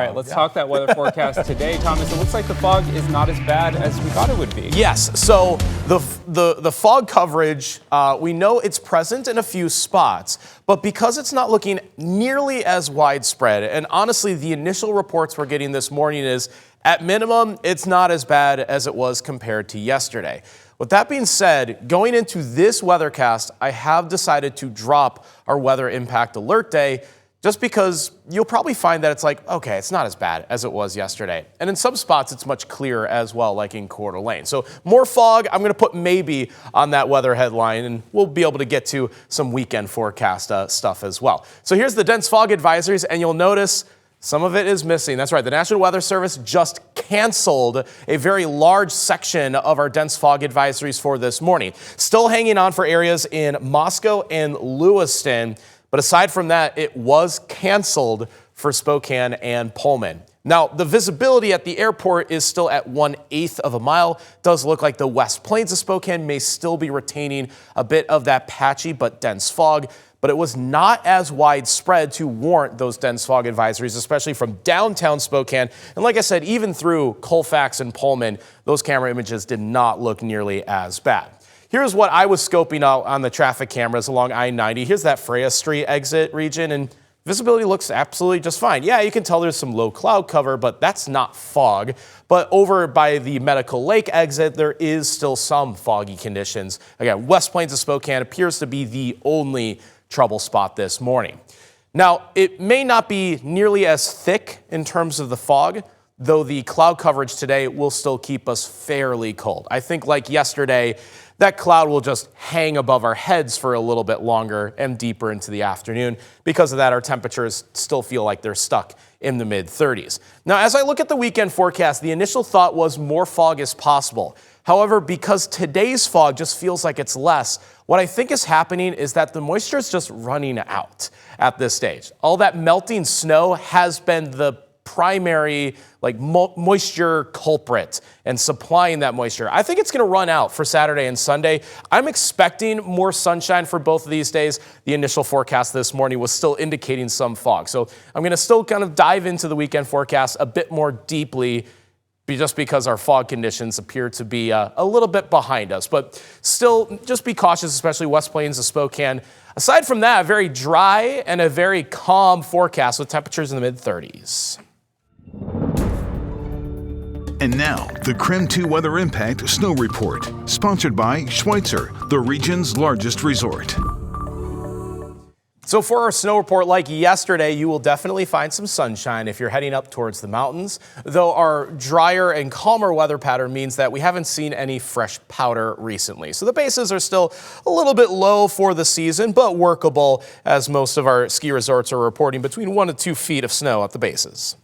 All right, let's talk that weather forecast today, Thomas. It looks like the fog is not as bad as we thought it would be. Yes, so the fog coverage, we know it's present in a few spots, but because it's not looking nearly as widespread, and honestly, the initial reports we're getting this morning is, at minimum, it's not as bad as it was compared to yesterday. With that being said, going into this weathercast, I have decided to drop our weather impact alert day, just because you'll probably find that it's like, okay, it's not as bad as it was yesterday. And in some spots, it's much clearer as well, like in Coeur d'Alene. So more fog, I'm going to put maybe on that weather headline, and we'll be able to get to some weekend forecast stuff as well. So here's the dense fog advisories, and you'll notice some of it is missing. That's right, the National Weather Service just canceled a very large section of our dense fog advisories for this morning. Still hanging on for areas in Moscow and Lewiston. But aside from that, it was canceled for Spokane and Pullman. Now, the visibility at the airport is still at 1/8 of a mile. Does look like the West Plains of Spokane may still be retaining a bit of that patchy but dense fog, but it was not as widespread to warrant those dense fog advisories, especially from downtown Spokane. And like I said, even through Colfax and Pullman, those camera images did not look nearly as bad. Here's what I was scoping out on the traffic cameras along I-90. Here's that Freya Street exit region, and visibility looks absolutely just fine. Yeah, you can tell there's some low cloud cover, but that's not fog. But over by the Medical Lake exit, there is still some foggy conditions. Again, West Plains of Spokane appears to be the only trouble spot this morning. Now, it may not be nearly as thick in terms of the fog, though the cloud coverage today will still keep us fairly cold. I think like yesterday, that cloud will just hang above our heads for a little bit longer and deeper into the afternoon. Because of that, our temperatures still feel like they're stuck in the mid-30s. Now, as I look at the weekend forecast, the initial thought was more fog is possible. However, because today's fog just feels like it's less, what I think is happening is that the moisture is just running out at this stage. All that melting snow has been the primary moisture culprit and supplying that moisture. I think it's going to run out for Saturday and Sunday. I'm expecting more sunshine for both of these days. The initial forecast this morning was still indicating some fog. So I'm going to still kind of dive into the weekend forecast a bit more deeply, just because our fog conditions appear to be a little bit behind us. But still, just be cautious, especially West Plains of Spokane. Aside from that, a very dry and a very calm forecast with temperatures in the mid-30s. And now, the KREM 2 Weather Impact Snow Report, sponsored by Schweitzer, the region's largest resort. So for our snow report, like yesterday, you will definitely find some sunshine if you're heading up towards the mountains, though our drier and calmer weather pattern means that we haven't seen any fresh powder recently. So the bases are still a little bit low for the season, but workable, as most of our ski resorts are reporting between 1 to 2 feet of snow at the bases.